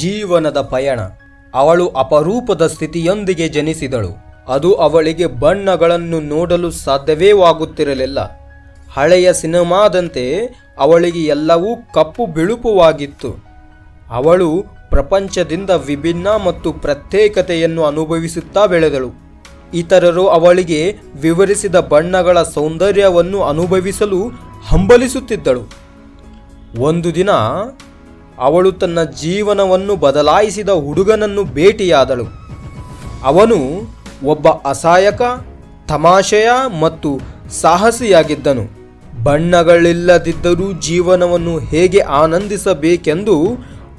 ಜೀವನದ ಪಯಣ. ಅವಳು ಅಪರೂಪದ ಸ್ಥಿತಿಯೊಂದಿಗೆ ಜನಿಸಿದಳು. ಅದು ಅವಳಿಗೆ ಬಣ್ಣಗಳನ್ನು ನೋಡಲು ಸಾಧ್ಯವೇ ಹಳೆಯ ಸಿನಿಮಾದಂತೆ ಅವಳಿಗೆ ಎಲ್ಲವೂ ಕಪ್ಪು ಬಿಳುಪುವಾಗಿತ್ತು. ಅವಳು ಪ್ರಪಂಚದಿಂದ ವಿಭಿನ್ನ ಮತ್ತು ಪ್ರತ್ಯೇಕತೆಯನ್ನು ಅನುಭವಿಸುತ್ತಾ ಬೆಳೆದಳು. ಇತರರು ಅವಳಿಗೆ ವಿವರಿಸಿದ ಬಣ್ಣಗಳ ಸೌಂದರ್ಯವನ್ನು ಅನುಭವಿಸಲು ಹಂಬಲಿಸುತ್ತಿದ್ದಳು. ಒಂದು ದಿನ ಅವಳು ತನ್ನ ಜೀವನವನ್ನು ಬದಲಾಯಿಸಿದ ಹುಡುಗನನ್ನು ಭೇಟಿಯಾದಳು. ಅವನು ಒಬ್ಬ ಅಸಹಾಯಕ, ತಮಾಷೆಯ ಮತ್ತು ಸಾಹಸಿಯಾಗಿದ್ದನು. ಬಣ್ಣಗಳಿಲ್ಲದಿದ್ದರೂ ಜೀವನವನ್ನು ಹೇಗೆ ಆನಂದಿಸಬೇಕೆಂದು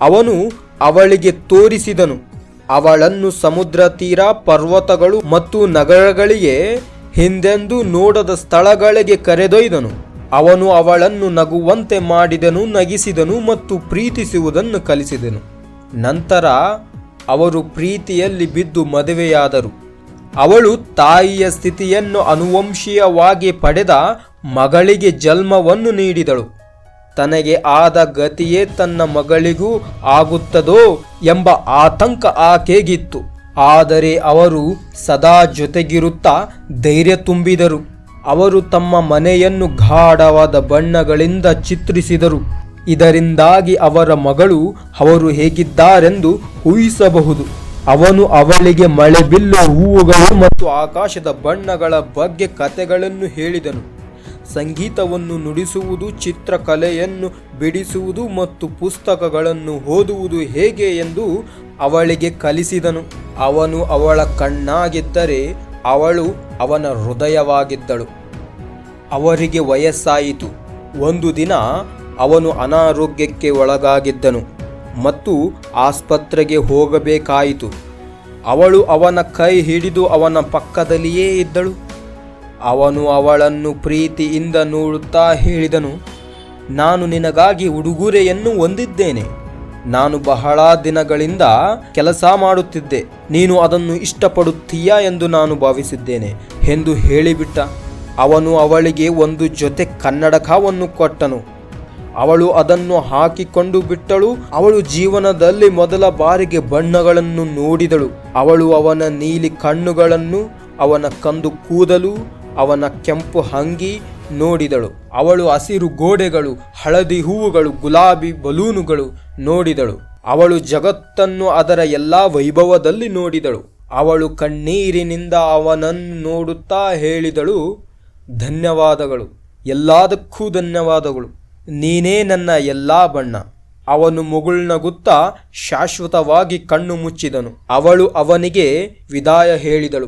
ಅವನು ಅವಳಿಗೆ ತೋರಿಸಿದನು. ಅವಳನ್ನು ಸಮುದ್ರ ತೀರ, ಪರ್ವತಗಳು ಮತ್ತು ನಗರಗಳಿಗೆ, ಹಿಂದೆಂದೂ ನೋಡದ ಸ್ಥಳಗಳಿಗೆ ಕರೆದೊಯ್ದನು. ಅವನು ಅವಳನ್ನು ನಗುವಂತೆ ಮಾಡಿದನು, ನಗಿಸಿದನು ಮತ್ತು ಪ್ರೀತಿಸುವುದನ್ನು ಕಲಿಸಿದನು. ನಂತರ ಅವರು ಪ್ರೀತಿಯಲ್ಲಿ ಬಿದ್ದು ಮದುವೆಯಾದರು. ಅವಳು ತಾಯಿಯ ಸ್ಥಿತಿಯನ್ನು ಅನುವಂಶೀಯವಾಗಿ ಪಡೆದ ಮಗಳಿಗೆ ಜನ್ಮವನ್ನು ನೀಡಿದಳು. ತನಗೆ ಆದ ಗತಿಯೇ ತನ್ನ ಮಗಳಿಗೂ ಆಗುತ್ತದೋ ಎಂಬ ಆತಂಕ ಆಕೆಗಿತ್ತು. ಆದರೆ ಅವರು ಸದಾ ಜೊತೆಗಿರುತ್ತಾ ಧೈರ್ಯ ತುಂಬಿದರು. ಅವರು ತಮ್ಮ ಮನೆಯನ್ನು ಗಾಢವಾದ ಬಣ್ಣಗಳಿಂದ ಚಿತ್ರಿಸಿದರು. ಇದರಿಂದಾಗಿ ಅವರ ಮಗಳು ಅವರು ಹೇಗಿದ್ದಾರೆಂದು ಊಹಿಸಬಹುದು. ಅವನು ಅವಳಿಗೆ ಮಳೆಬಿಲ್ಲು, ಹೂವುಗಳು ಮತ್ತು ಆಕಾಶದ ಬಣ್ಣಗಳ ಬಗ್ಗೆ ಕಥೆಗಳನ್ನು ಹೇಳಿದನು. ಸಂಗೀತವನ್ನು ನುಡಿಸುವುದು, ಚಿತ್ರಕಲೆಯನ್ನು ಬಿಡಿಸುವುದು ಮತ್ತು ಪುಸ್ತಕಗಳನ್ನು ಓದುವುದು ಹೇಗೆ ಎಂದು ಅವಳಿಗೆ ಕಲಿಸಿದನು. ಅವನು ಅವಳ ಕಣ್ಣಾಗಿದ್ದರೆ ಅವಳು ಅವನ ಹೃದಯವಾಗಿದ್ದಳು. ಅವರಿಗೆ ವಯಸ್ಸಾಯಿತು. ಒಂದು ದಿನ ಅವನು ಅನಾರೋಗ್ಯಕ್ಕೆ ಒಳಗಾಗಿದ್ದನು ಮತ್ತು ಆಸ್ಪತ್ರೆಗೆ ಹೋಗಬೇಕಾಯಿತು. ಅವಳು ಅವನ ಕೈ ಹಿಡಿದು ಅವನ ಪಕ್ಕದಲ್ಲಿಯೇ ಇದ್ದಳು. ಅವನು ಅವಳನ್ನು ಪ್ರೀತಿಯಿಂದ ನೋಡುತ್ತಾ ಹೇಳಿದನು, ನಾನು ನಿನಗಾಗಿ ಉಡುಗೊರೆಯನ್ನು ಹೊಂದಿದ್ದೇನೆ. ನಾನು ಬಹಳ ದಿನಗಳಿಂದ ಕೆಲಸ ಮಾಡುತ್ತಿದ್ದೆ. ನೀನು ಅದನ್ನು ಇಷ್ಟಪಡುತ್ತೀಯಾ ಎಂದು ನಾನು ಭಾವಿಸಿದ್ದೇನೆ ಎಂದು ಹೇಳಿಬಿಟ್ಟ. ಅವನು ಅವಳಿಗೆ ಒಂದು ಜೊತೆ ಕನ್ನಡಕವನ್ನು ಕೊಟ್ಟನು. ಅವಳು ಅದನ್ನು ಹಾಕಿಕೊಂಡು ಬಿಟ್ಟಳು. ಅವಳು ಜೀವನದಲ್ಲಿ ಮೊದಲ ಬಾರಿಗೆ ಬಣ್ಣಗಳನ್ನು ನೋಡಿದಳು. ಅವಳು ಅವನ ನೀಲಿ ಕಣ್ಣುಗಳನ್ನು, ಅವನ ಕಂದು ಕೂದಲು, ಅವನ ಕೆಂಪು ಅಂಗಿ ನೋಡಿದಳು. ಅವಳು ಹಸಿರು ಗೋಡೆಗಳು, ಹಳದಿ ಹೂವುಗಳು, ಗುಲಾಬಿ ಬಲೂನುಗಳು ನೋಡಿದಳು. ಅವಳು ಜಗತ್ತನ್ನು ಅದರ ಎಲ್ಲ ವೈಭವದಲ್ಲಿ ನೋಡಿದಳು. ಅವಳು ಕಣ್ಣೀರಿನಿಂದ ಅವನನ್ನು ನೋಡುತ್ತಾ ಹೇಳಿದಳು, ಧನ್ಯವಾದಗಳು, ಎಲ್ಲದಕ್ಕೂ ಧನ್ಯವಾದಗಳು. ನೀನೇ ನನ್ನ ಎಲ್ಲಾ ಬಣ್ಣ. ಅವನು ಮುಗುಳ್ನಗುತ್ತಾ ಶಾಶ್ವತವಾಗಿ ಕಣ್ಣು ಮುಚ್ಚಿದನು. ಅವಳು ಅವನಿಗೆ ವಿದಾಯ ಹೇಳಿದಳು.